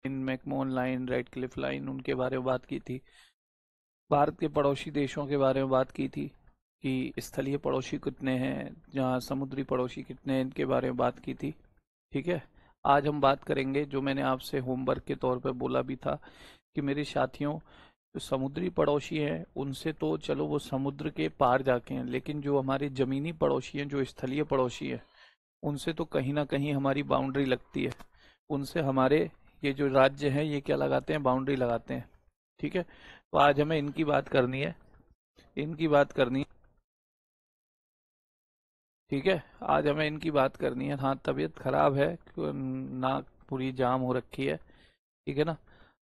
McMahon line, red Cliff line, उनके बारे में बात की थी। भारत के पड़ोसी देशों के बारे में बात की थी कि स्थलीय पड़ोसी कितने हैं, जहाँ समुद्री पड़ोसी कितने हैं, इनके बारे में बात की थी। ठीक है। आज हम बात करेंगे, जो मैंने आपसे होमवर्क के तौर पर बोला भी था, कि मेरे साथियों, जो समुद्री पड़ोसी हैं उनसे तो चलो वो समुद्र के पार जाके हैं, लेकिन जो हमारे जमीनी पड़ोसी हैं, जो स्थलीय पड़ोसी हैं, उनसे तो कहीं ना कहीं हमारी बाउंड्री लगती है। उनसे हमारे ये जो राज्य हैं ये क्या लगाते हैं, बाउंड्री लगाते हैं। ठीक है। तो आज हमें इनकी बात करनी है, इनकी बात करनी है। ठीक है, आज हमें इनकी बात करनी है। हाँ, तबीयत खराब है, नाक पूरी जाम हो रखी है। ठीक है ना।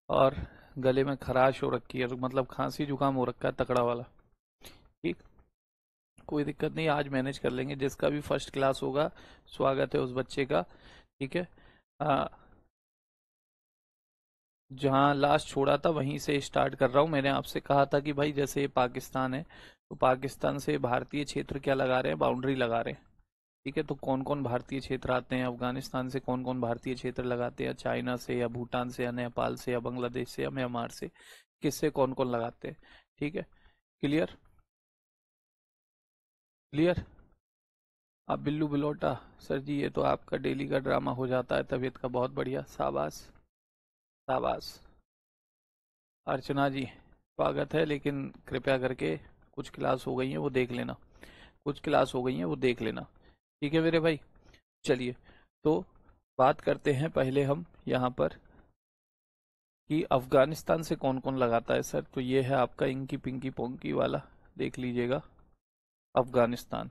और गले में खराश हो रखी है, तो मतलब खांसी जुकाम हो रखा है तकड़ा वाला। ठीक। कोई दिक्कत नहीं, आज मैनेज कर लेंगे। जिसका भी फर्स्ट क्लास होगा, स्वागत है उस बच्चे का। ठीक है। आ, जहाँ लास्ट छोड़ा था वहीं से स्टार्ट कर रहा हूँ। मैंने आपसे कहा था कि भाई जैसे ये पाकिस्तान है, तो पाकिस्तान से भारतीय क्षेत्र क्या लगा रहे हैं, बाउंड्री लगा रहे हैं। ठीक है। तो कौन कौन भारतीय क्षेत्र आते हैं, अफगानिस्तान से कौन कौन भारतीय क्षेत्र लगाते हैं, चाइना से या भूटान से या नेपाल से या बांग्लादेश से या म्यांमार से, किससे कौन कौन लगाते हैं। ठीक है। Clear, clear. आप बिल्लू बिलोटा, सर जी ये तो आपका डेली का ड्रामा हो जाता है तबीयत का, बहुत बढ़िया, शाबाश, शाबाश। अर्चना जी, स्वागत है, लेकिन कृपया करके कुछ क्लास हो गई है वो देख लेना, कुछ क्लास हो गई है वो देख लेना। ठीक है मेरे भाई। चलिए, तो बात करते हैं पहले हम यहाँ पर कि अफगानिस्तान से कौन कौन लगाता है। सर तो ये है आपका इंकी पिंकी पोंकी वाला, देख लीजिएगा। अफगानिस्तान,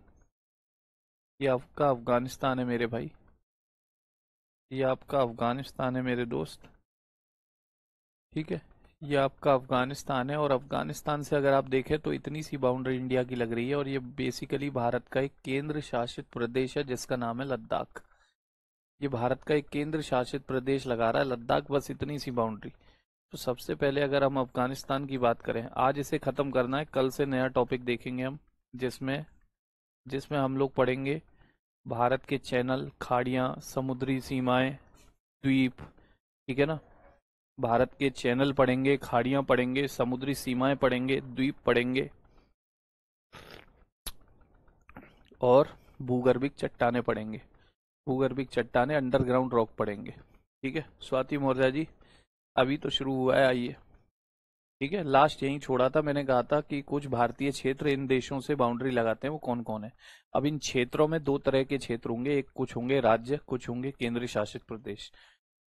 ये आपका अफगानिस्तान है मेरे भाई, ये आपका अफगानिस्तान है मेरे दोस्त। ठीक है। ये आपका अफगानिस्तान है, और अफगानिस्तान से अगर आप देखें तो इतनी सी बाउंड्री इंडिया की लग रही है, और ये बेसिकली भारत का एक केंद्र शासित प्रदेश है जिसका नाम है लद्दाख। ये भारत का एक केंद्र शासित प्रदेश लगा रहा है लद्दाख, बस इतनी सी बाउंड्री। तो सबसे पहले अगर हम अफगानिस्तान की बात करें, आज इसे खत्म करना है, कल से नया टॉपिक देखेंगे हम, जिसमें जिसमें हम लोग पढ़ेंगे भारत के चैनल, खाड़ियाँ, समुद्री सीमाएं, द्वीप। ठीक है ना। भारत के चैनल पढ़ेंगे, खाड़ियां पढ़ेंगे, समुद्री सीमाएं पढ़ेंगे, द्वीप पढ़ेंगे, और भूगर्भिक चट्टाने पढ़ेंगे। भूगर्भिक चट्टाने, अंडरग्राउंड रॉक पढ़ेंगे। ठीक है स्वाति मौर्य जी, अभी तो शुरू हुआ है, आइए। ठीक है, लास्ट यहीं छोड़ा था, मैंने कहा था कि कुछ भारतीय क्षेत्र इन देशों से बाउंड्री लगाते हैं, वो कौन कौन है। अब इन क्षेत्रों में दो तरह के क्षेत्र होंगे, एक कुछ होंगे राज्य, कुछ होंगे केंद्र शासित प्रदेश।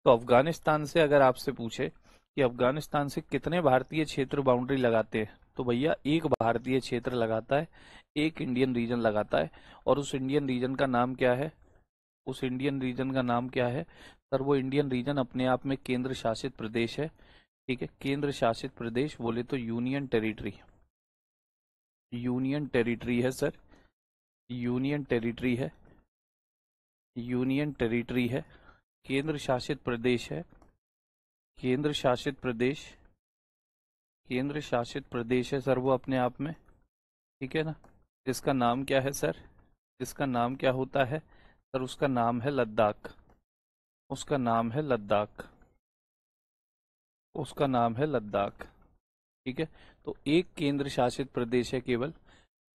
तो अफगानिस्तान से अगर आपसे पूछे कि अफगानिस्तान से कितने भारतीय क्षेत्र बाउंड्री लगाते हैं, तो भैया एक भारतीय क्षेत्र लगाता है, एक इंडियन रीजन लगाता है। और उस इंडियन रीजन का नाम क्या है, उस इंडियन रीजन का नाम क्या है। सर वो इंडियन रीजन अपने आप में केंद्र शासित प्रदेश है। ठीक है, केंद्र शासित प्रदेश बोले तो यूनियन टेरिटरी, यूनियन टेरिटरी है सर, यूनियन टेरिटरी है, यूनियन टेरिटरी है, केंद्र शासित प्रदेश है, केंद्र शासित प्रदेश, केंद्र शासित प्रदेश है सर वो अपने आप में। ठीक है ना। जिसका नाम क्या है सर, जिसका नाम क्या होता है सर, उसका नाम है लद्दाख, उसका नाम है लद्दाख, उसका नाम है लद्दाख। ठीक है। तो एक केंद्र शासित प्रदेश है केवल,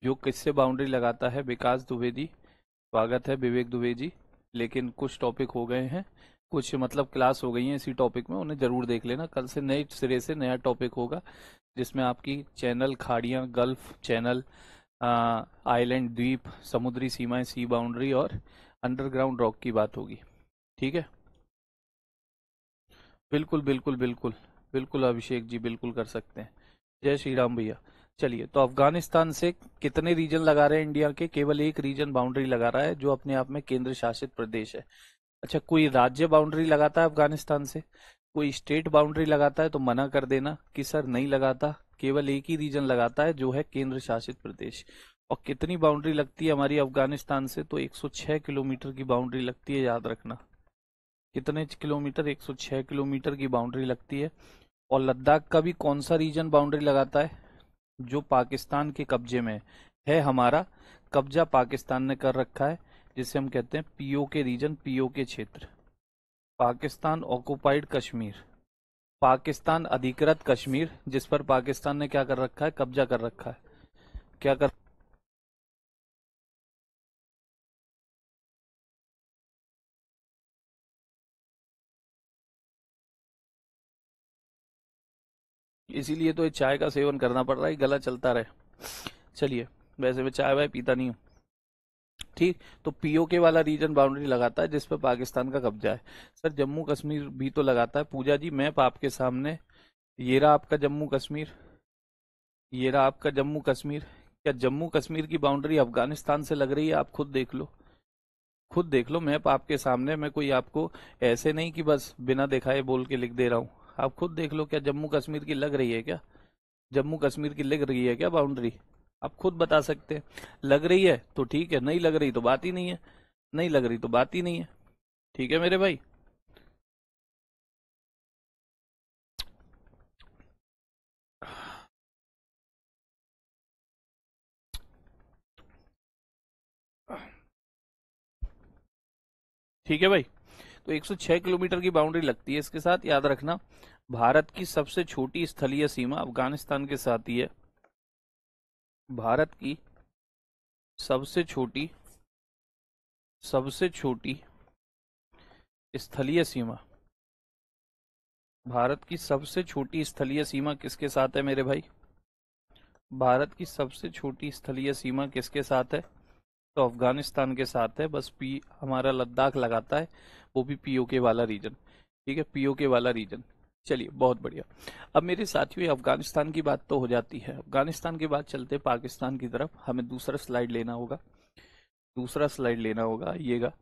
जो किससे बाउंड्री लगाता है, विकास दुबे जी, स्वागत है विवेक दुबे जी। लेकिन कुछ टॉपिक हो गए हैं, कुछ मतलब क्लास हो गई है इसी टॉपिक में, उन्हें जरूर देख लेना। कल से नए सिरे से नया टॉपिक होगा, जिसमें आपकी चैनल, खाड़ियाँ, गल्फ चैनल, आइलैंड, द्वीप, समुद्री सीमाएं, सी बाउंड्री, और अंडरग्राउंड रॉक की बात होगी। ठीक है। बिल्कुल बिल्कुल बिल्कुल, बिल्कुल अभिषेक जी, बिल्कुल कर सकते हैं। जय श्री राम भैया। चलिए, तो अफगानिस्तान से कितने रीजन लगा रहे हैं इंडिया के, केवल एक रीजन बाउंड्री लगा रहा है, जो अपने आप में केंद्र शासित प्रदेश है। अच्छा, कोई राज्य बाउंड्री लगाता है अफगानिस्तान से, कोई स्टेट बाउंड्री लगाता है तो मना कर देना कि सर नहीं लगाता, केवल एक ही रीजन लगाता है जो है केंद्र शासित प्रदेश। और कितनी बाउंड्री लगती है हमारी अफगानिस्तान से, तो 106 किलोमीटर की बाउंड्री लगती है, याद रखना। कितने किलोमीटर, 106 किलोमीटर की बाउंड्री लगती है। और लद्दाख का भी कौन सा रीजन बाउंड्री लगाता है, जो पाकिस्तान के कब्जे में है, हमारा कब्जा पाकिस्तान ने कर रखा है, जिसे हम कहते हैं पीओके रीजन, पीओके क्षेत्र, पाकिस्तान ऑक्युपाइड कश्मीर। पाकिस्तान अधिकृत कश्मीर, जिस पर पाकिस्तान ने क्या कर रखा है, कब्जा कर रखा है। क्या कर, इसीलिए तो ये चाय का सेवन करना पड़ रहा है, गला चलता रहे। चलिए, वैसे मैं चाय वाय पीता नहीं हूँ। ठीक, तो पीओके वाला रीजन बाउंड्री लगाता है जिस पर पाकिस्तान का कब्जा है। सर जम्मू कश्मीर भी तो लगाता है। पूजा जी, मैप आपके सामने, ये रहा आपका जम्मू कश्मीर, ये रहा आपका जम्मू कश्मीर। क्या जम्मू कश्मीर की बाउंड्री अफगानिस्तान से लग रही है? आप खुद देख लो, खुद देख लो, मैप आपके सामने। मैं कोई आपको ऐसे नहीं कि बस बिना दिखाए बोल के लिख दे रहा हूँ। आप खुद देख लो, क्या जम्मू कश्मीर की लग रही है क्या? जम्मू कश्मीर की लग रही है क्या बाउंड्री? आप खुद बता सकते हैं। लग रही है तो ठीक है, नहीं लग रही तो बात ही नहीं है, नहीं लग रही तो बात ही नहीं है। ठीक है मेरे भाई। ठीक है भाई, तो 106 किलोमीटर की बाउंड्री लगती है इसके साथ, याद रखना। भारत की सबसे छोटी स्थलीय सीमा अफगानिस्तान के साथ ही है। भारत की सबसे छोटी, सबसे छोटी स्थलीय सीमा, भारत की सबसे छोटी स्थलीय सीमा किसके साथ है मेरे भाई? भारत की सबसे छोटी स्थलीय सीमा किसके साथ है? तो अफगानिस्तान के साथ है। बस पी हमारा लद्दाख लगाता है, वो भी पीओके वाला रीजन। ठीक है, पीओके वाला रीजन। चलिए, बहुत बढ़िया। अब मेरे साथियों, ये अफगानिस्तान की बात तो हो जाती है। अफगानिस्तान के बाद चलते पाकिस्तान की तरफ। हमें दूसरा स्लाइड लेना होगा, दूसरा स्लाइड लेना होगा, आइएगा।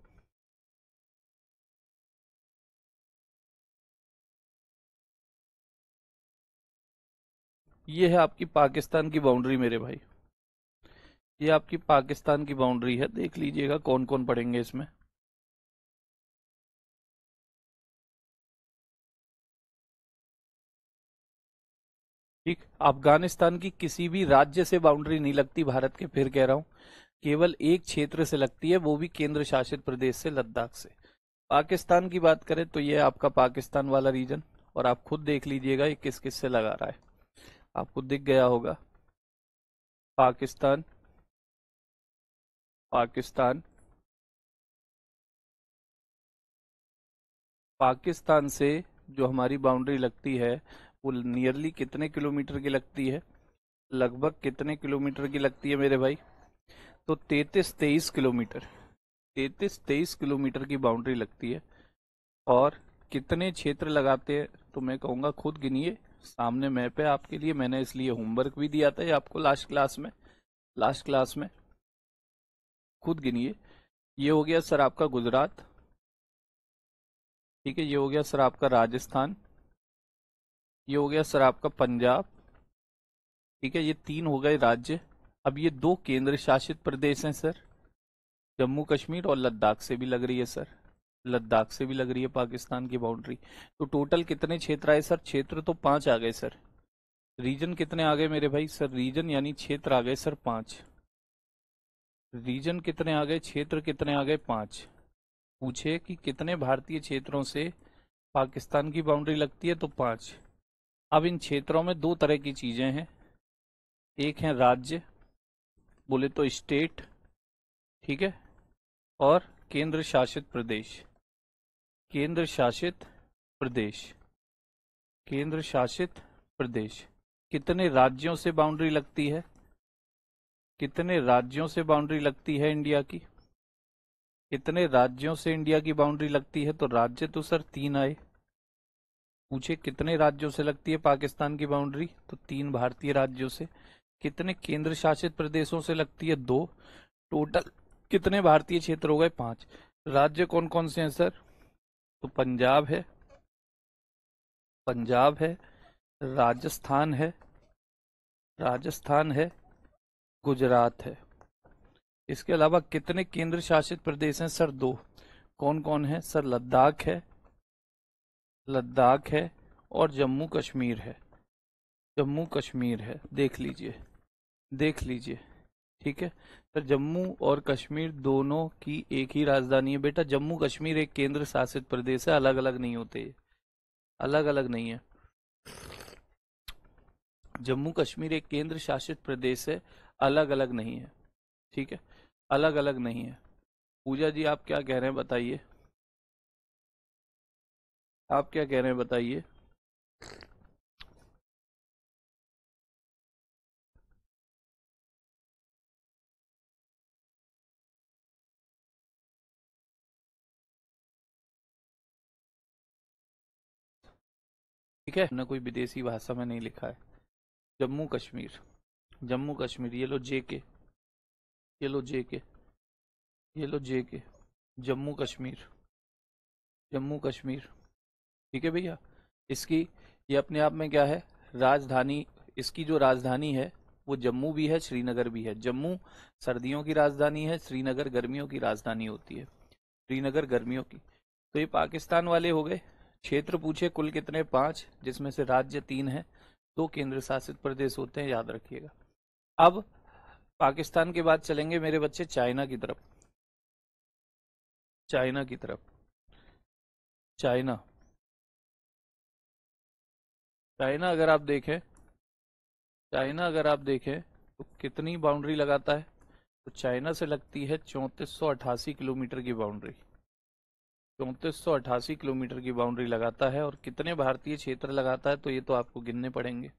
ये है आपकी पाकिस्तान की बाउंड्री मेरे भाई, ये आपकी पाकिस्तान की बाउंड्री है। देख लीजिएगा कौन कौन पड़ेंगे इसमें। ठीक, अफगानिस्तान की किसी भी राज्य से बाउंड्री नहीं लगती भारत के, फिर कह रहा हूं, केवल एक क्षेत्र से लगती है, वो भी केंद्र शासित प्रदेश से, लद्दाख से। पाकिस्तान की बात करें तो ये आपका पाकिस्तान वाला रीजन, और आप खुद देख लीजिएगा ये किस किस से लगा रहा है, आपको दिख गया होगा। पाकिस्तान, पाकिस्तान, पाकिस्तान से जो हमारी बाउंड्री लगती है वो नियरली कितने किलोमीटर की लगती है? लगभग कितने किलोमीटर की लगती है मेरे भाई? तो 33-23 किलोमीटर, 33-23 किलोमीटर की बाउंड्री लगती है। और कितने क्षेत्र लगाते हैं तो मैं कहूंगा खुद गिनिए, सामने मैप है आपके लिए, मैंने इसलिए होमवर्क भी दिया था ये आपको लास्ट क्लास में, लास्ट क्लास में। खुद गिनिए। ये हो गया सर आपका गुजरात, ठीक है, ये हो गया सर आपका राजस्थान, ये हो गया सर आपका पंजाब, ठीक है, ये 3 हो गए राज्य। अब ये 2 केंद्र शासित प्रदेश हैं सर, जम्मू कश्मीर और लद्दाख से भी लग रही है सर, लद्दाख से भी लग रही है पाकिस्तान की बाउंड्री। तो टोटल कितने क्षेत्र आए सर? क्षेत्र तो 5 आ गए सर। रीजन कितने आ गए मेरे भाई? सर रीजन यानी क्षेत्र आ गए सर 5। रीजन कितने आ गए, क्षेत्र कितने आ गए? 5। पूछे कि कितने भारतीय क्षेत्रों से पाकिस्तान की बाउंड्री लगती है, तो 5। अब इन क्षेत्रों में 2 तरह की चीजें हैं, एक है राज्य, बोले तो स्टेट, ठीक है, और केंद्र शासित प्रदेश, केंद्र शासित प्रदेश, केंद्र शासित प्रदेश। कितने राज्यों से बाउंड्री लगती है? कितने राज्यों से बाउंड्री लगती है इंडिया की? कितने राज्यों से इंडिया की बाउंड्री लगती है? तो राज्य तो सर 3 आए। पूछे कितने राज्यों से लगती है पाकिस्तान की बाउंड्री, तो 3 भारतीय राज्यों से। कितने केंद्र शासित प्रदेशों से लगती है? 2। टोटल कितने भारतीय क्षेत्र हो गए? 5। राज्य कौन कौन से हैं सर? तो पंजाब है, पंजाब है, राजस्थान है, राजस्थान है, गुजरात है। इसके अलावा कितने केंद्र शासित प्रदेश हैं सर? 2। कौन कौन है सर? लद्दाख है, लद्दाख है, और जम्मू कश्मीर है, जम्मू कश्मीर है। देख लीजिए, देख लीजिए, ठीक है। सर जम्मू और कश्मीर दोनों की एक ही राजधानी है बेटा, जम्मू कश्मीर एक केंद्र शासित प्रदेश है, अलग अलग नहीं होते, अलग अलग नहीं है। जम्मू कश्मीर एक केंद्र शासित प्रदेश है, अलग अलग नहीं है। ठीक है, अलग अलग नहीं है। पूजा जी आप क्या कह रहे हैं बताइए, आप क्या कह रहे हैं बताइए। ठीक है ना, कोई विदेशी भाषा में नहीं लिखा है। जम्मू कश्मीर, जम्मू कश्मीर, ये लो जे के, ये लो जे के, ये लो जे के, जम्मू कश्मीर, जम्मू कश्मीर। ठीक है भैया, इसकी ये अपने आप में क्या है, राजधानी। इसकी जो राजधानी है वो जम्मू भी है, श्रीनगर भी है। जम्मू सर्दियों की राजधानी है, श्रीनगर गर्मियों की राजधानी होती है, श्रीनगर गर्मियों की। तो ये पाकिस्तान वाले हो गए। क्षेत्र पूछे कुल कितने, 5, जिसमें से राज्य 3 है, 2 केंद्र शासित प्रदेश होते हैं, याद रखिएगा। अब पाकिस्तान के बाद चलेंगे मेरे बच्चे चाइना की तरफ, चाइना की तरफ। चाइना, चाइना अगर आप देखें, चाइना अगर आप देखें तो कितनी बाउंड्री लगाता है, तो चाइना से लगती है 3488 किलोमीटर की बाउंड्री, 3488 किलोमीटर की बाउंड्री लगाता है। और कितने भारतीय क्षेत्र लगाता है, तो ये तो आपको गिनने पड़ेंगे,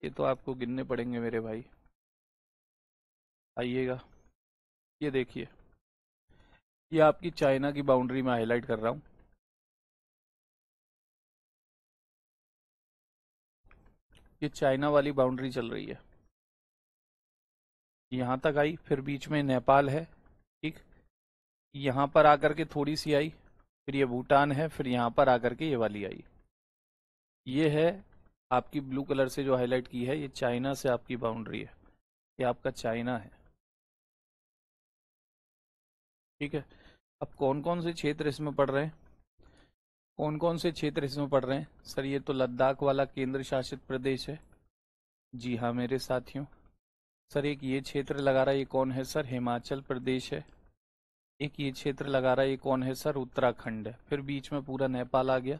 ये तो आपको गिनने पड़ेंगे मेरे भाई। आइएगा, ये देखिए, ये आपकी चाइना की बाउंड्री में हाईलाइट कर रहा हूँ। ये चाइना वाली बाउंड्री चल रही है, यहाँ तक आई, फिर बीच में नेपाल है। ठीक, यहाँ पर आकर के थोड़ी सी आई, फिर ये भूटान है, फिर यहाँ पर आकर के ये वाली आई। ये है आपकी ब्लू कलर से जो हाईलाइट की है, ये चाइना से आपकी बाउंड्री है, ये आपका चाइना है। ठीक है, अब कौन कौन से क्षेत्र इसमें पड़ रहे हैं, कौन कौन से क्षेत्र इसमें पड़ रहे हैं सर, ये तो लद्दाख वाला केंद्र शासित प्रदेश है। जी हाँ मेरे साथियों, सर एक ये क्षेत्र लगा रहा है, ये कौन है सर, हिमाचल प्रदेश है। एक ये क्षेत्र लगा रहा है, ये कौन है सर, उत्तराखंड है। फिर बीच में पूरा नेपाल आ गया।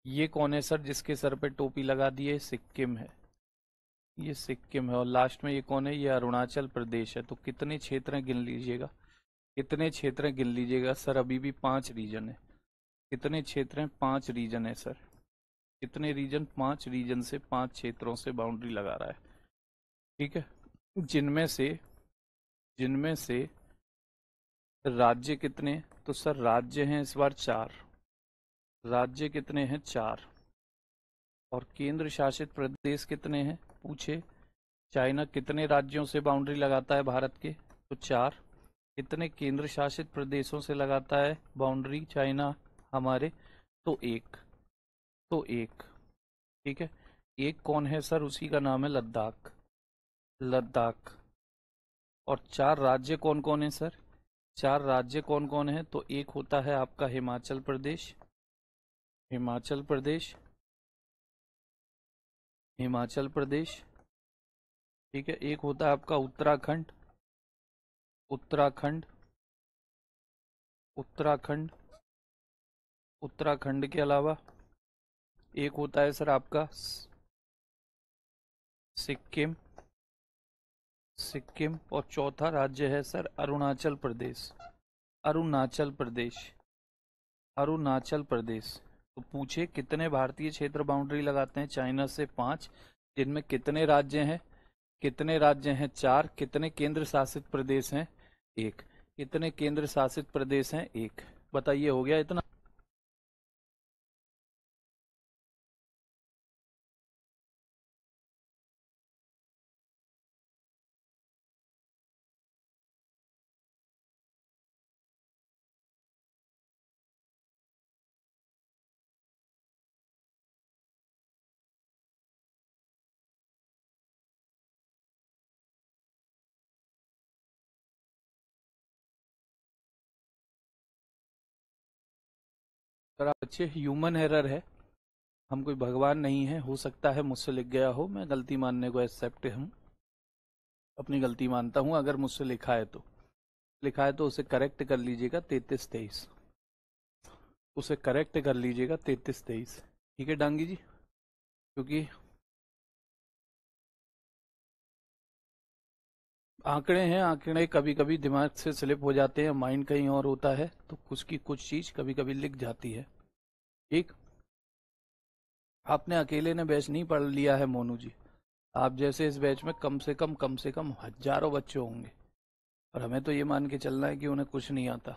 ये कौन है सर जिसके सर पे टोपी लगा दी है, सिक्किम है, ये सिक्किम है। और लास्ट में ये कौन है, ये अरुणाचल प्रदेश है। तो कितने क्षेत्र हैं गिन लीजिएगा, कितने क्षेत्र हैं गिन लीजिएगा सर, अभी भी 5 रीजन है। कितने क्षेत्र हैं, 5 रीजन है सर। कितने रीजन, 5 रीजन से 5 क्षेत्रों से बाउंड्री लगा रहा है। ठीक है, जिनमें से राज्य कितने, तो सर राज्य हैं इस बार 4, राज्य कितने हैं 4। और केंद्र शासित प्रदेश कितने हैं पूछे, चाइना कितने राज्यों से बाउंड्री लगाता है भारत के, तो 4। कितने केंद्र शासित प्रदेशों से लगाता है बाउंड्री चाइना हमारे, तो 1, तो 1। ठीक है, एक कौन है सर, उसी का नाम है लद्दाख, लद्दाख। और 4 राज्य कौन कौन है सर, 4 राज्य कौन कौन है, तो एक होता है आपका हिमाचल प्रदेश, हिमाचल प्रदेश, हिमाचल प्रदेश। ठीक है, एक होता है आपका उत्तराखंड, उत्तराखंड, उत्तराखंड। उत्तराखंड के अलावा एक होता है सर आपका सिक्किम, सिक्किम। और चौथा राज्य है सर अरुणाचल प्रदेश, अरुणाचल प्रदेश, अरुणाचल प्रदेश। तो पूछे कितने भारतीय क्षेत्र बाउंड्री लगाते हैं चाइना से, 5, जिनमें कितने राज्य हैं, कितने राज्य हैं 4, कितने केंद्र शासित प्रदेश हैं 1, कितने केंद्र शासित प्रदेश हैं 1। बताइए हो गया इतना। सर अच्छे, ह्यूमन एरर है, हम कोई भगवान नहीं है, हो सकता है मुझसे लिख गया हो, मैं गलती मानने को एक्सेप्ट हूँ, अपनी गलती मानता हूँ। अगर मुझसे लिखा है तो, लिखा है तो उसे करेक्ट कर लीजिएगा, 33-23, उसे करेक्ट कर लीजिएगा 33-23। ठीक है डांगी जी, क्योंकि आंकड़े हैं, आंकड़े कभी कभी दिमाग से स्लिप हो जाते हैं, माइंड कहीं और होता है, तो कुछ चीज कभी कभी लिख जाती है। ठीक। आपने अकेले ने बैच नहीं पढ़ लिया है मोनू जी। आप जैसे इस बैच में कम से कम हजारों बच्चे होंगे, और हमें तो ये मान के चलना है कि उन्हें कुछ नहीं आता।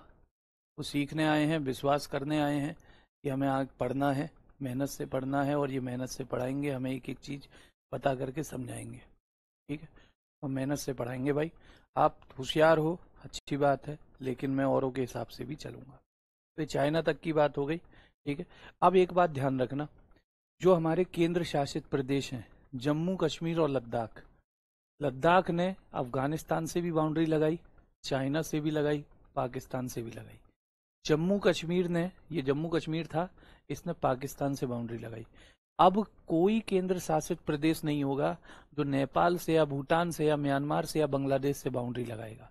वो सीखने आए हैं, विश्वास करने आए हैं कि हमें आगे पढ़ना है, मेहनत से पढ़ना है, और ये मेहनत से पढ़ाएंगे, हमें एक एक चीज पता करके समझाएंगे। ठीक है, और मेहनत से पढ़ाएंगे भाई। आप होशियार हो, अच्छी बात है, लेकिन मैं औरों के हिसाब से भी चलूंगा। तो ये चाइना तक की बात हो गई। ठीक है। अब एक बात ध्यान रखना, जो हमारे केंद्र शासित प्रदेश हैं, जम्मू कश्मीर और लद्दाख, लद्दाख ने अफगानिस्तान से भी बाउंड्री लगाई, चाइना से भी लगाई, पाकिस्तान से भी लगाई। जम्मू कश्मीर ने, ये जम्मू कश्मीर था, इसने पाकिस्तान से बाउंड्री लगाई। अब कोई केंद्र शासित प्रदेश नहीं होगा जो नेपाल से या भूटान से या म्यांमार से या बांग्लादेश से बाउंड्री लगाएगा।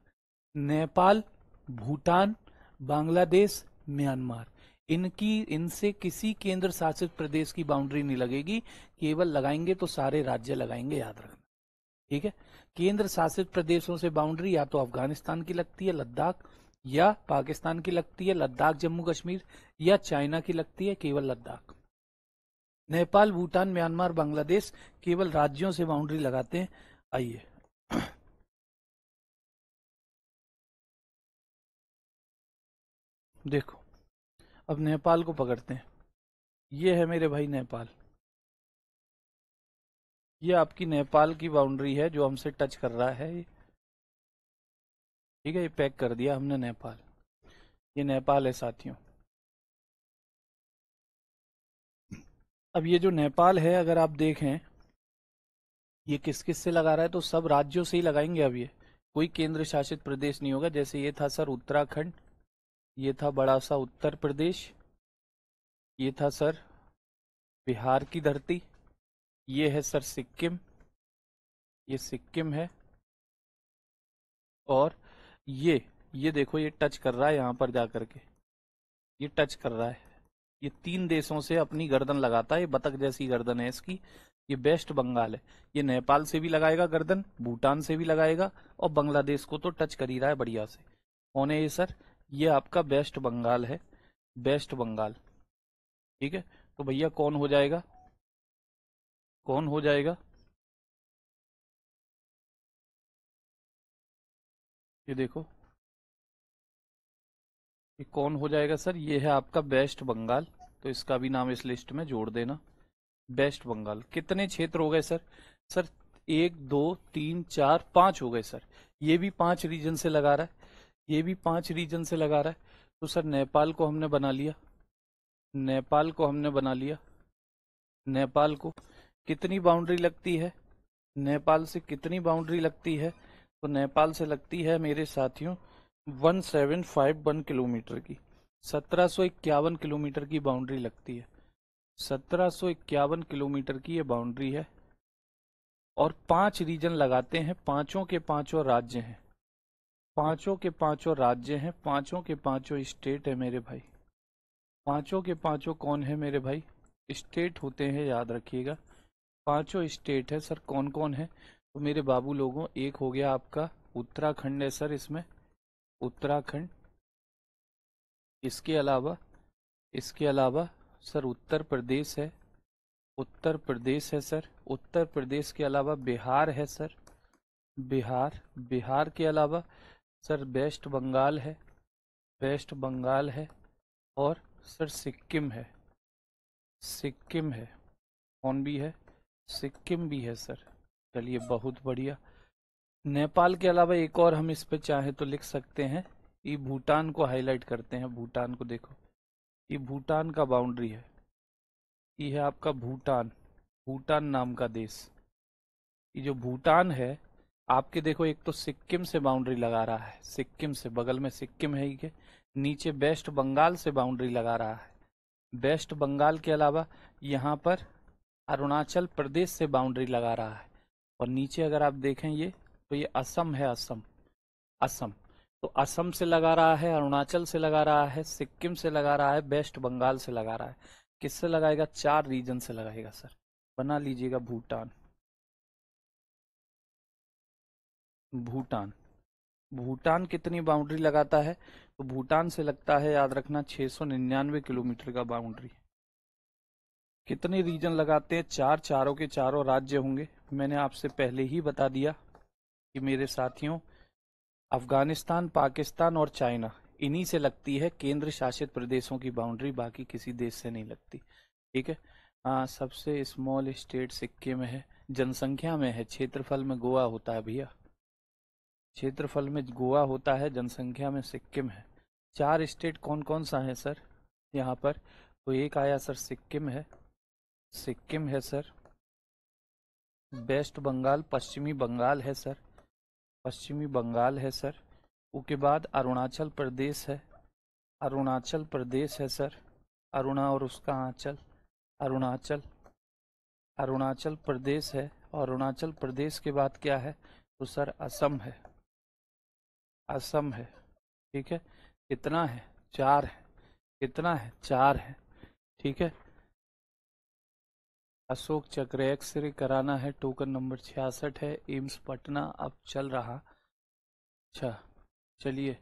नेपाल, भूटान, बांग्लादेश, म्यांमार, इनसे किसी केंद्र शासित प्रदेश की बाउंड्री नहीं लगेगी। केवल लगाएंगे तो सारे राज्य लगाएंगे, याद रखना। ठीक है। केंद्र शासित प्रदेशों से बाउंड्री या तो अफगानिस्तान की लगती है लद्दाख, या पाकिस्तान की लगती है लद्दाख जम्मू कश्मीर, या चाइना की लगती है केवल लद्दाख। नेपाल, भूटान, म्यांमार, बांग्लादेश केवल राज्यों से बाउंड्री लगाते हैं। आइए देखो, अब नेपाल को पकड़ते हैं। ये है मेरे भाई नेपाल, ये आपकी नेपाल की बाउंड्री है जो हमसे टच कर रहा है ये। ठीक है, ये पैक कर दिया हमने नेपाल, ये नेपाल है साथियों। अब ये जो नेपाल है, अगर आप देखें, ये किस किस से लगा रहा है, तो सब राज्यों से ही लगाएंगे। अब ये कोई केंद्र शासित प्रदेश नहीं होगा। जैसे ये था सर उत्तराखंड, ये था बड़ा सा उत्तर प्रदेश, ये था सर बिहार की धरती, ये है सर सिक्किम, ये सिक्किम है, और ये देखो, ये टच कर रहा है यहाँ पर जाकर के, ये टच कर रहा है। ये 3 देशों से अपनी गर्दन लगाता है, ये बतख जैसी गर्दन है इसकी। ये वेस्ट बंगाल है, ये नेपाल से भी लगाएगा गर्दन, भूटान से भी लगाएगा, और बांग्लादेश को तो टच कर ही रहा है बढ़िया से। कौन है ये सर? ये आपका वेस्ट बंगाल है, वेस्ट बंगाल। ठीक है, तो भैया कौन हो जाएगा, कौन हो जाएगा? ये देखो, ये कौन हो जाएगा सर? ये है आपका वेस्ट बंगाल, तो इसका भी नाम इस लिस्ट में जोड़ देना, वेस्ट बंगाल। कितने क्षेत्र हो गए सर? सर 1 2 3 4 5 हो गए सर। ये भी 5 रीजन से लगा रहा है, ये भी 5 रीजन से लगा रहा है। तो सर नेपाल को हमने बना लिया, नेपाल को हमने बना लिया। नेपाल को कितनी बाउंड्री लगती है? नेपाल से कितनी बाउंड्री लगती है? तो नेपाल से लगती है मेरे साथियों 1751 किलोमीटर की, 1751 किलोमीटर की बाउंड्री लगती है। 1751 किलोमीटर की ये बाउंड्री है, और 5 रीजन लगाते हैं, पांचों के पांचों राज्य हैं, पांचों के पांचों राज्य हैं, पांचों के पांचों स्टेट है मेरे भाई। पांचों के पांचों कौन है मेरे भाई? स्टेट होते हैं, याद रखिएगा। पांचों स्टेट है सर, कौन कौन है? तो मेरे बाबू लोगों, एक हो गया आपका उत्तराखंड है सर, इसमें उत्तराखंड। इसके अलावा सर उत्तर प्रदेश है, उत्तर प्रदेश है सर। उत्तर प्रदेश के अलावा बिहार है सर, बिहार। बिहार के अलावा सर वेस्ट बंगाल है, वेस्ट बंगाल है, और सर सिक्किम है, सिक्किम है। कौन भी है? सिक्किम भी है सर। चलिए बहुत बढ़िया। नेपाल के अलावा एक और हम इस पे चाहे तो लिख सकते हैं, ये भूटान को हाईलाइट करते हैं। भूटान को देखो, ये भूटान का बाउंड्री है, ये है आपका भूटान, भूटान नाम का देश। ये जो भूटान है आपके, देखो एक तो सिक्किम से बाउंड्री लगा रहा है, सिक्किम से, बगल में सिक्किम है ही के, नीचे वेस्ट बंगाल से बाउंड्री लगा रहा है। वेस्ट बंगाल के अलावा यहाँ पर अरुणाचल प्रदेश से बाउंड्री लगा रहा है, और नीचे अगर आप देखें ये, तो ये असम है, असम, असम। तो असम से लगा रहा है, अरुणाचल से लगा रहा है, सिक्किम से लगा रहा है, वेस्ट बंगाल से लगा रहा है। किससे लगाएगा? 4 रीजन से लगाएगा सर। बना लीजिएगा भूटान। भूटान। भूटान कितनी बाउंड्री लगाता है? तो भूटान से लगता है, याद रखना, 699 किलोमीटर का बाउंड्री। कितने रीजन लगाते हैं? चार, चारों के चारों राज्य होंगे। मैंने आपसे पहले ही बता दिया कि मेरे साथियों, अफगानिस्तान, पाकिस्तान और चाइना, इन्हीं से लगती है केंद्र शासित प्रदेशों की बाउंड्री, बाकी किसी देश से नहीं लगती। ठीक है। हाँ, सबसे स्मॉल स्टेट सिक्किम है। जनसंख्या में है, क्षेत्रफल में गोवा होता है भैया। क्षेत्रफल में गोवा होता है, जनसंख्या में सिक्किम है। चार स्टेट कौन कौन सा है सर यहाँ पर? तो एक आया सर सिक्किम है, सिक्किम है सर। वेस्ट बंगाल, पश्चिमी बंगाल है सर, पश्चिमी बंगाल है सर। उसके बाद अरुणाचल प्रदेश है, अरुणाचल प्रदेश है सर। अरुणा और उसका आंचल, अरुणाचल, अरुणाचल प्रदेश है। और अरुणाचल प्रदेश के बाद क्या है? तो सर असम है, असम है। ठीक है। कितना है? चार है। कितना है? चार है। ठीक है। अशोक चक्र, एक्सरे कराना है, टोकन नंबर 66 है, एम्स पटना अब चल रहा। अच्छा, चलिए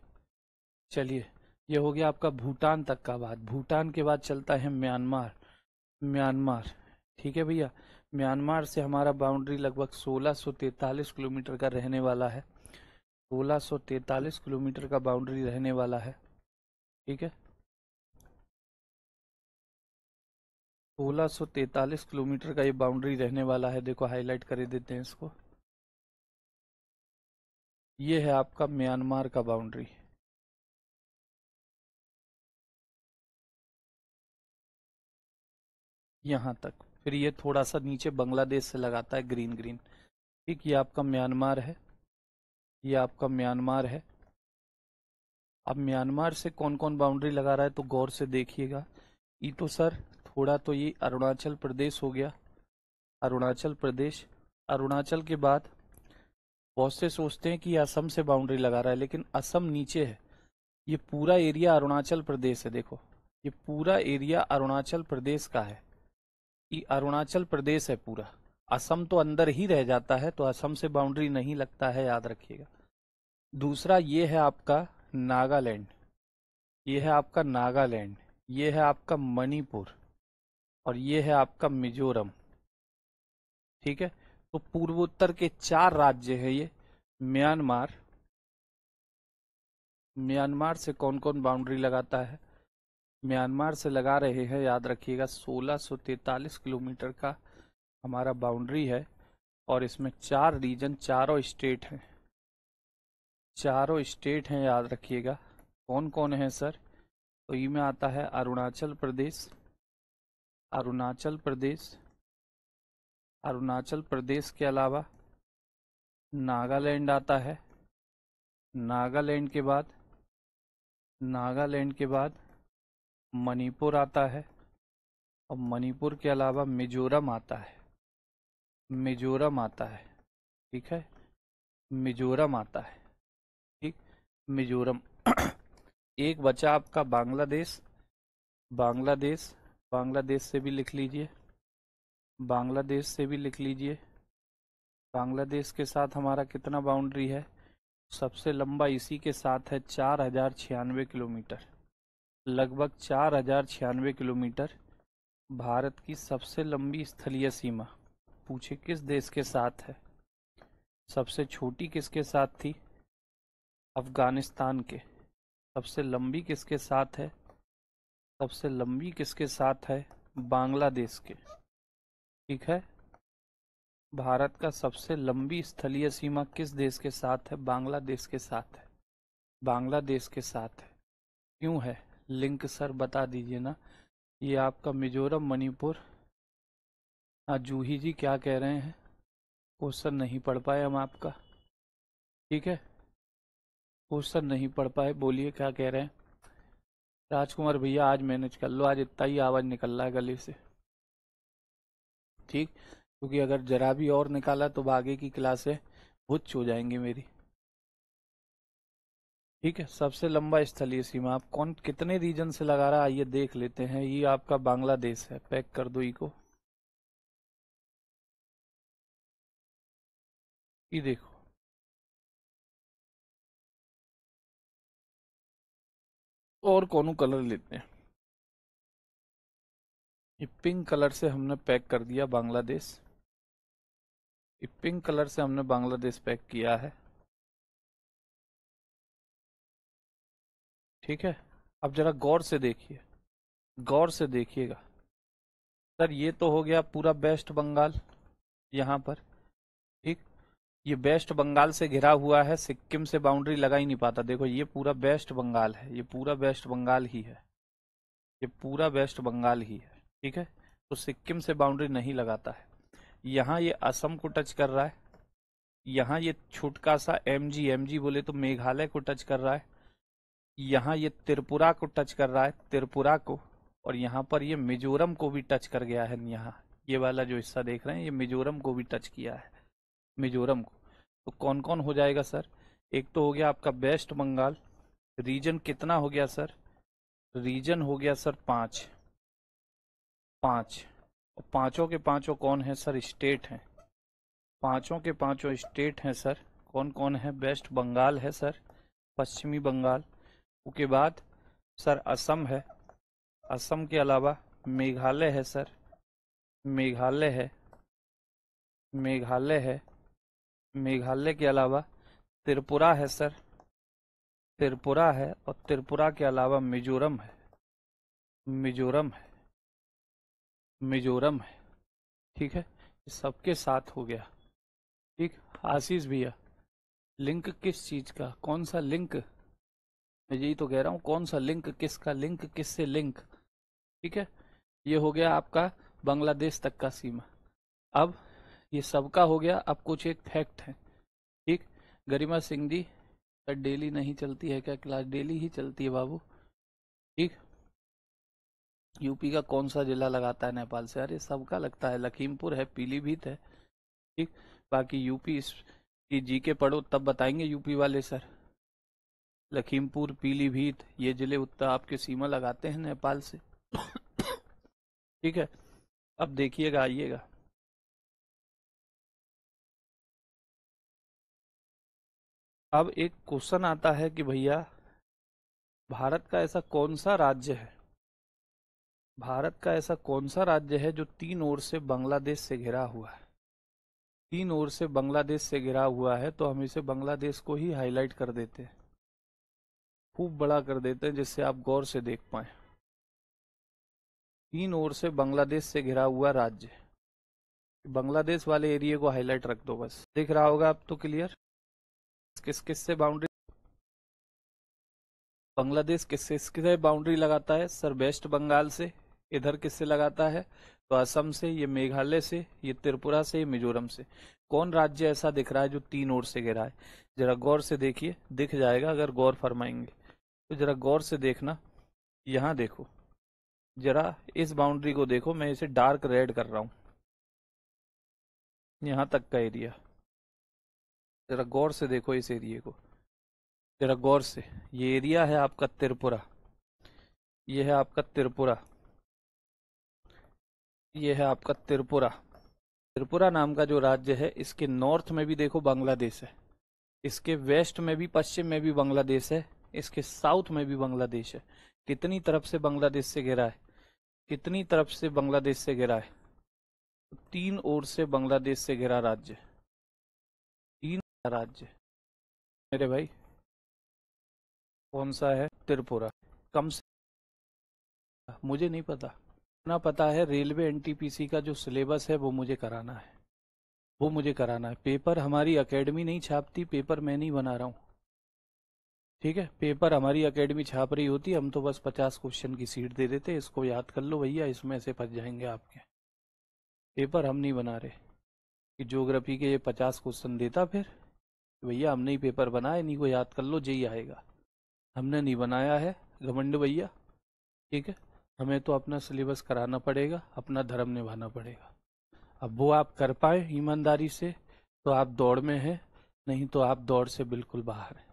चलिए, ये हो गया आपका भूटान तक का बात। भूटान के बाद चलता है म्यांमार। म्यांमार, ठीक है भैया। म्यांमार से हमारा बाउंड्री लगभग 1643 किलोमीटर का रहने वाला है। 1643 किलोमीटर का बाउंड्री रहने वाला है। ठीक है। 1643 किलोमीटर का ये बाउंड्री रहने वाला है। देखो हाईलाइट कर देते हैं इसको। ये है आपका म्यांमार का बाउंड्री। यहाँ तक। फिर ये थोड़ा सा नीचे बांग्लादेश से लगाता है, ग्रीन ग्रीन। ठीक, ये आपका म्यांमार है, ये आपका म्यांमार है। अब म्यांमार से कौन कौन बाउंड्री लगा रहा है तो गौर से देखिएगा। ये तो सर थोड़ा तो ये अरुणाचल प्रदेश हो गया, अरुणाचल प्रदेश। अरुणाचल के बाद बहुत से सोचते हैं कि असम से बाउंड्री लगा रहा है, लेकिन असम नीचे है। ये पूरा एरिया अरुणाचल प्रदेश है। देखो, ये पूरा एरिया अरुणाचल प्रदेश का है। ये अरुणाचल प्रदेश है पूरा। असम तो अंदर ही रह जाता है, तो असम से बाउंड्री नहीं लगता है, याद रखिएगा। दूसरा ये है आपका नागालैंड, ये है आपका नागालैंड, ये है आपका मणिपुर, और ये है आपका मिजोरम। ठीक है। तो पूर्वोत्तर के चार राज्य हैं ये। म्यांमार, म्यांमार से कौन कौन बाउंड्री लगाता है? म्यांमार से लगा रहे हैं, याद रखिएगा, 1643 किलोमीटर का हमारा बाउंड्री है। और इसमें चार रीजन, चारों स्टेट हैं, चारों स्टेट हैं, याद रखिएगा। कौन कौन है सर? तो ई में आता है अरुणाचल प्रदेश, अरुणाचल प्रदेश, अरुणाचल प्रदेश के अलावा नागालैंड आता है। नागालैंड के बाद, नागालैंड के बाद मणिपुर आता है। और मणिपुर के अलावा मिजोरम आता है, मिजोरम आता है। ठीक है, मिजोरम आता है। ठीक, मिजोरम। एक बचा आपका बांग्लादेश, बांग्लादेश, बांग्लादेश से भी लिख लीजिए, बांग्लादेश से भी लिख लीजिए। बांग्लादेश के साथ हमारा कितना बाउंड्री है? सबसे लंबा इसी के साथ है, 4096 किलोमीटर, लगभग 4096 किलोमीटर। भारत की सबसे लंबी स्थलीय सीमा, पूछे किस देश के साथ है? सबसे छोटी किसके साथ थी? अफगानिस्तान के। सबसे लंबी किसके साथ है? सबसे लंबी किसके साथ है? बांग्लादेश के। ठीक है। भारत का सबसे लंबी स्थलीय सीमा किस देश के साथ है? बांग्लादेश के साथ है, बांग्लादेश के साथ है। क्यों है? लिंक सर बता दीजिए ना। ये आपका मिजोरम, मणिपुर। हाँ, जूही जी क्या कह रहे हैं? क्वेश्चन नहीं पढ़ पाए हम आपका। ठीक है, क्वेश्चन नहीं पढ़ पाए, बोलिए क्या कह रहे हैं। राजकुमार भैया आज मैनेज कर लो, आज इतना ही आवाज निकल रहा है गले से। ठीक, क्योंकि अगर जरा भी और निकाला तो आगे की क्लासें भुच्च हो जाएंगी मेरी। ठीक है। सबसे लंबा स्थलीय सीमा आप कौन, कितने रीजन से लगा रहा है, आइए देख लेते हैं। ये आपका बांग्लादेश है, पैक कर दो को। ये देखो, और कौन कलर लेते हैं। ये पिंक कलर से हमने पैक कर दिया बांग्लादेश। ये पिंक कलर से हमने बांग्लादेश पैक किया है। ठीक है, अब जरा गौर से देखिए, गौर से देखिएगा सर। ये तो हो गया पूरा वेस्ट बंगाल यहाँ पर। ठीक, ये वेस्ट बंगाल से घिरा हुआ है, सिक्किम से बाउंड्री लगा ही नहीं पाता। देखो ये पूरा वेस्ट बंगाल है, ये पूरा वेस्ट बंगाल ही है, ये पूरा वेस्ट बंगाल ही है। ठीक है, तो सिक्किम से बाउंड्री नहीं लगाता है। यहाँ ये असम को टच कर रहा है, यहाँ ये छोटका सा एमजी बोले तो मेघालय को टच कर रहा है, यहाँ ये त्रिपुरा को टच कर रहा है, त्रिपुरा को, और यहाँ पर ये मिजोरम को भी टच कर गया है। यहाँ ये वाला जो हिस्सा देख रहे हैं ये मिजोरम को भी टच किया है, मिजोरम को। तो कौन कौन हो जाएगा सर, एक तो हो गया आपका वेस्ट बंगाल। रीजन कितना हो गया सर, रीजन हो गया सर 5, और पांचों के पांचों कौन है सर, स्टेट हैं। पांचों के पांचों स्टेट हैं सर। कौन कौन है, वेस्ट बंगाल है सर, पश्चिमी बंगाल, उसके बाद सर असम है, असम के अलावा मेघालय है सर, मेघालय है, मेघालय है, मेघालय के अलावा त्रिपुरा है सर, त्रिपुरा है, और त्रिपुरा के अलावा मिजोरम है, मिजोरम है, मिजोरम है। ठीक है, सबके साथ हो गया। ठीक, आशीष भैया लिंक किस चीज का, कौन सा लिंक, मैं यही तो कह रहा हूँ, कौन सा लिंक, किसका लिंक, किससे लिंक। ठीक है, ये हो गया आपका बांग्लादेश तक का सीमा। अब ये सबका हो गया। अब कुछ एक फैक्ट है। ठीक, गरिमा सिंह जी डेली नहीं चलती है क्या क्लास, डेली ही चलती है बाबू। ठीक, यूपी का कौन सा जिला लगाता है नेपाल से, अरे सबका लगता है, लखीमपुर है, पीलीभीत है। ठीक, बाकी यूपी की जीके पढ़ो तब बताएंगे यूपी वाले सर। लखीमपुर, पीलीभीत ये जिले उत्तर आपके सीमा लगाते हैं नेपाल से। ठीक है, अब देखिएगा, आइएगा, अब एक क्वेश्चन आता है कि भैया भारत का ऐसा कौन सा राज्य है, भारत का ऐसा कौन सा राज्य है जो तीन ओर से बांग्लादेश से घिरा हुआ है। तीन ओर से बांग्लादेश से घिरा हुआ है, तो हम इसे बांग्लादेश को ही हाईलाइट कर देते हैं, खूब बड़ा कर देते हैं, जिससे आप गौर से देख पाए। तीन ओर से बांग्लादेश से घिरा हुआ राज्य, बांग्लादेश वाले एरिया को हाईलाइट रख दो बस, दिख रहा होगा अब तो क्लियर। किस किस से बाउंड्री, बांग्लादेश किस किससे बाउंड्री लगाता है सर, वेस्ट बंगाल से। इधर किससे लगाता है, तो असम से, ये मेघालय से, ये त्रिपुरा से, ये मिजोरम से। कौन राज्य ऐसा दिख रहा है जो तीन ओर से घिरा है, जरा गौर से देखिए, दिख जाएगा अगर गौर फरमाएंगे तो। जरा गौर से देखना, यहाँ देखो, जरा इस बाउंड्री को देखो, मैं इसे डार्क रेड कर रहा हूं, यहाँ तक का एरिया। जरा गौर से देखो इस एरिया को, जरा गौर से। ये एरिया है आपका त्रिपुरा, ये है आपका त्रिपुरा, ये है आपका त्रिपुरा। त्रिपुरा नाम का जो राज्य है, इसके नॉर्थ में भी देखो बांग्लादेश है, इसके वेस्ट में भी, पश्चिम में भी बांग्लादेश है, इसके साउथ में भी बांग्लादेश है। कितनी तरफ से बांग्लादेश से घिरा है, कितनी तरफ से बांग्लादेश से घिरा है, तीन ओर से बांग्लादेश से घिरा राज्य, तीन राज्य मेरे भाई। कौन सा है, त्रिपुरा। कम से मुझे नहीं पता, ना पता है, रेलवे एनटीपीसी का जो सिलेबस है वो मुझे कराना है, वो मुझे कराना है। पेपर हमारी एकेडमी नहीं छापती, पेपर मैं नहीं बना रहा हूँ। ठीक है, पेपर हमारी एकेडमी छाप रही होती, हम तो बस 50 क्वेश्चन की सीट दे देते, इसको याद कर लो भैया, इसमें से फंस जाएंगे आपके। पेपर हम नहीं बना रहे कि ज्योग्राफी के ये 50 क्वेश्चन देता फिर भैया हमने ही पेपर बनाया, इन्हीं को याद कर लो, यही आएगा। हमने नहीं बनाया है घमंड भैया। ठीक है, हमें तो अपना सिलेबस कराना पड़ेगा, अपना धर्म निभाना पड़ेगा। अब वो आप कर पाए ईमानदारी से तो आप दौड़ में हैं, नहीं तो आप दौड़ से बिल्कुल बाहर हैं।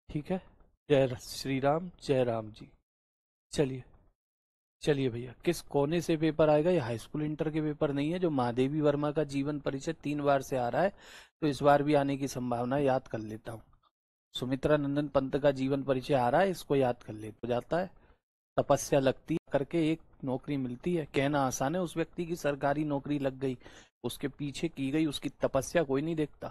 ठीक है, जय श्री राम, जय राम जी। चलिए चलिए भैया, किस कोने से पेपर आएगा, ये हाई स्कूल इंटर के पेपर नहीं है जो महादेवी वर्मा का जीवन परिचय 3 बार से आ रहा है, तो इस बार भी आने की संभावना, याद कर लेता हूँ। सुमित्रा नंदन पंत का जीवन परिचय आ रहा है, इसको याद कर ले तो जाता है। तपस्या लगती है करके एक नौकरी मिलती है। कहना आसान है, उस व्यक्ति की सरकारी नौकरी लग गई, उसके पीछे की गई उसकी तपस्या कोई नहीं देखता।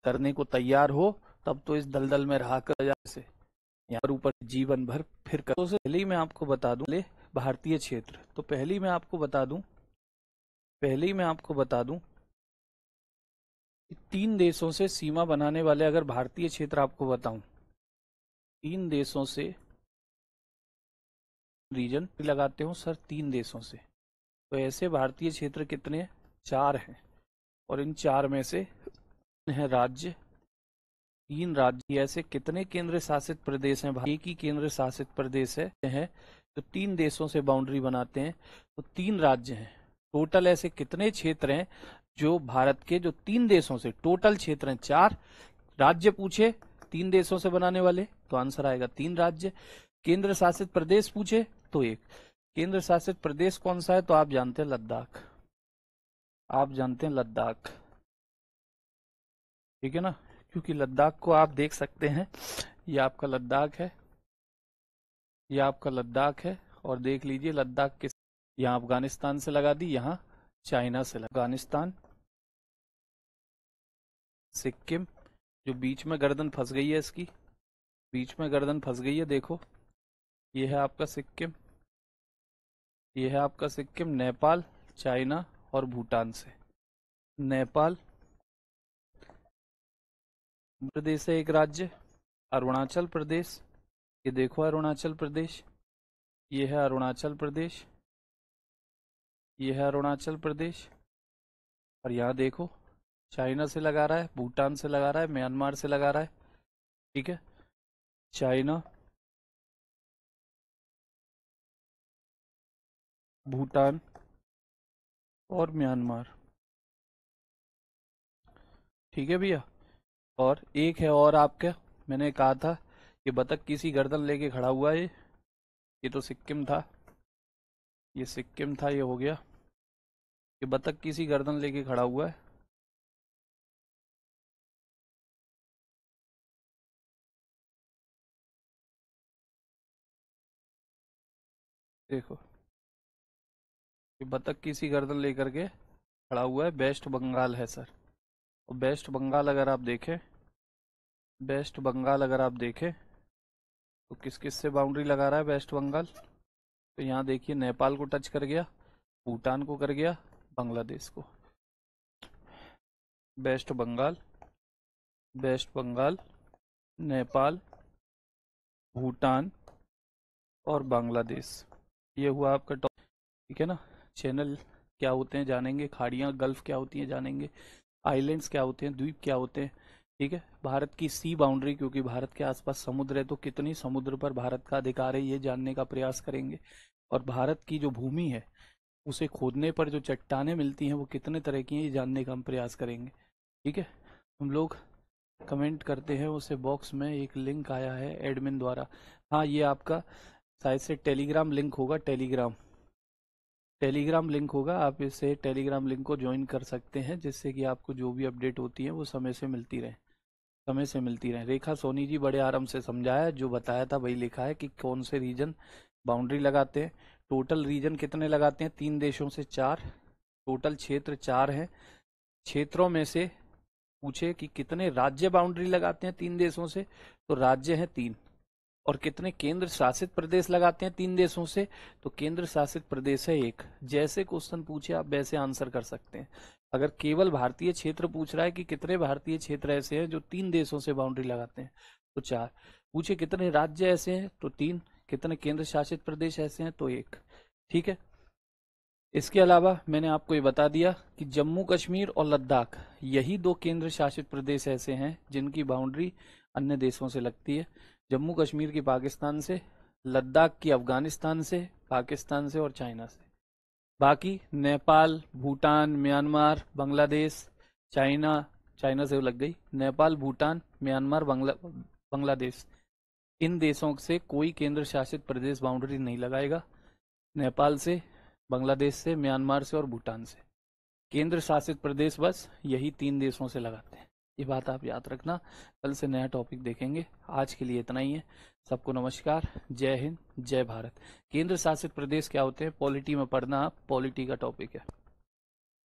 करने को तैयार हो तब तो इस दलदल में रहा कर जैसे यहाँ पर ऊपर जीवन भर फिर कर। तो पहले ही मैं आपको बता दूं भारतीय क्षेत्र, तो पहले ही मैं आपको बता दूं कि 3 देशों से सीमा बनाने वाले, अगर भारतीय क्षेत्र आपको बताऊं, 3 देशों से रीजन लगाते हो सर, 3 देशों से, तो ऐसे भारतीय क्षेत्र कितने? 4 हैं। और इन 4 में से है राज्य, 3 राज्य। ऐसे कितने केंद्र शासित प्रदेश हैं? एक ही केंद्र शासित प्रदेश है तो 3 देशों से बाउंड्री बनाते हैं, तो 3 राज्य हैं। टोटल ऐसे कितने क्षेत्र हैं जो भारत के, जो 3 देशों से टोटल क्षेत्र हैं? 4 राज्य पूछे 3 देशों से बनाने वाले, तो आंसर आएगा 3 राज्य। केंद्र शासित प्रदेश पूछे तो 1। केंद्र शासित प्रदेश कौन सा है? तो आप जानते हैं लद्दाख, आप जानते हैं लद्दाख, ठीक है ना, क्योंकि लद्दाख को आप देख सकते हैं, ये आपका लद्दाख है, ये आपका लद्दाख है। और देख लीजिए लद्दाख किस, यहाँ अफगानिस्तान से लगा दी, यहाँ चाइना से लगा। अफगानिस्तान, सिक्किम, जो बीच में गर्दन फंस गई है इसकी, बीच में गर्दन फंस गई है, देखो ये है आपका सिक्किम, ये है आपका सिक्किम। नेपाल, चाइना और भूटान से, नेपाल प्रदेश है एक राज्य। अरुणाचल प्रदेश, ये देखो अरुणाचल प्रदेश, ये है अरुणाचल प्रदेश, ये है अरुणाचल प्रदेश। और यहाँ देखो चाइना से लगा रहा है, भूटान से लगा रहा है, म्यांमार से लगा रहा है, ठीक है। चाइना, भूटान और म्यांमार, ठीक है भैया। और एक है और आपका, मैंने कहा था ये बतख किसी गर्दन लेके खड़ा हुआ है, ये तो सिक्किम था, ये सिक्किम था, ये हो गया। ये बतख किसी गर्दन लेके खड़ा हुआ है, देखो ये बतख किसी गर्दन लेकर के खड़ा हुआ है, वेस्ट बंगाल है सर। और वेस्ट बंगाल अगर आप देखें, वेस्ट बंगाल अगर आप देखें तो किस किस से बाउंड्री लगा रहा है वेस्ट बंगाल? तो यहाँ देखिए नेपाल को टच कर गया, भूटान को कर गया, बांग्लादेश को। वेस्ट बंगाल, वेस्ट बंगाल, नेपाल, भूटान और बांग्लादेश, ये हुआ आपका टॉप, ठीक है ना। चैनल क्या होते हैं जानेंगे, खाड़ियाँ गल्फ क्या होती हैं जानेंगे, आइलैंड्स क्या होते हैं, द्वीप क्या होते हैं, ठीक है। भारत की सी बाउंड्री, क्योंकि भारत के आसपास समुद्र है, तो कितनी समुद्र पर भारत का अधिकार है ये जानने का प्रयास करेंगे। और भारत की जो भूमि है उसे खोदने पर जो चट्टानें मिलती हैं वो कितने तरह की हैं ये जानने का हम प्रयास करेंगे, ठीक है। हम लोग कमेंट करते हैं, उसे बॉक्स में एक लिंक आया है एडमिन द्वारा। हाँ ये आपका शायद से टेलीग्राम लिंक होगा, टेलीग्राम लिंक होगा, आप इसे टेलीग्राम लिंक को ज्वाइन कर सकते हैं, जिससे कि आपको जो भी अपडेट होती है वो समय से मिलती रहे, समय से मिलती रहे। रेखा सोनी जी बड़े आराम से समझाया, जो बताया था वही लिखा है कि कौन से रीजन बाउंड्री लगाते हैं। टोटल रीजन कितने लगाते हैं? 3 देशों से 4, टोटल क्षेत्र 4 हैं। क्षेत्रों में से पूछे कि कितने राज्य बाउंड्री लगाते हैं 3 देशों से, तो राज्य हैं 3। और कितने केंद्र शासित प्रदेश लगाते हैं 3 देशों से, तो केंद्र शासित प्रदेश है 1। जैसे क्वेश्चन पूछे आप वैसे आंसर कर सकते हैं। अगर केवल भारतीय क्षेत्र पूछ रहा है कि कितने भारतीय क्षेत्र ऐसे हैं जो 3 देशों से बाउंड्री लगाते हैं, तो 4। पूछे कितने राज्य ऐसे हैं, तो 3। कितने केंद्र शासित प्रदेश ऐसे हैं, तो 1, ठीक है। इसके अलावा मैंने आपको ये बता दिया कि जम्मू कश्मीर और लद्दाख, यही 2 केंद्र शासित प्रदेश ऐसे हैं जिनकी बाउंड्री अन्य देशों से लगती है। जम्मू कश्मीर की पाकिस्तान से, लद्दाख की अफगानिस्तान से, पाकिस्तान से और चाइना से। बाकी Nepal, Bhutan, Myanmar, Bangladesh, China, China से लग गई, नेपाल, भूटान, म्यांमार, बांग्लादेश, इन देशों से कोई केंद्र शासित प्रदेश बाउंड्री नहीं लगाएगा। नेपाल से, बांग्लादेश से, म्यांमार से और भूटान से। केंद्र शासित प्रदेश बस यही 3 देशों से लगाते हैं। ये बात आप याद रखना। कल से नया टॉपिक देखेंगे। आज के लिए इतना ही है। सबको नमस्कार। जय हिंद, जय भारत। केंद्र शासित प्रदेश क्या होते हैं, पॉलिटी में पढ़ना, पॉलिटी का टॉपिक है।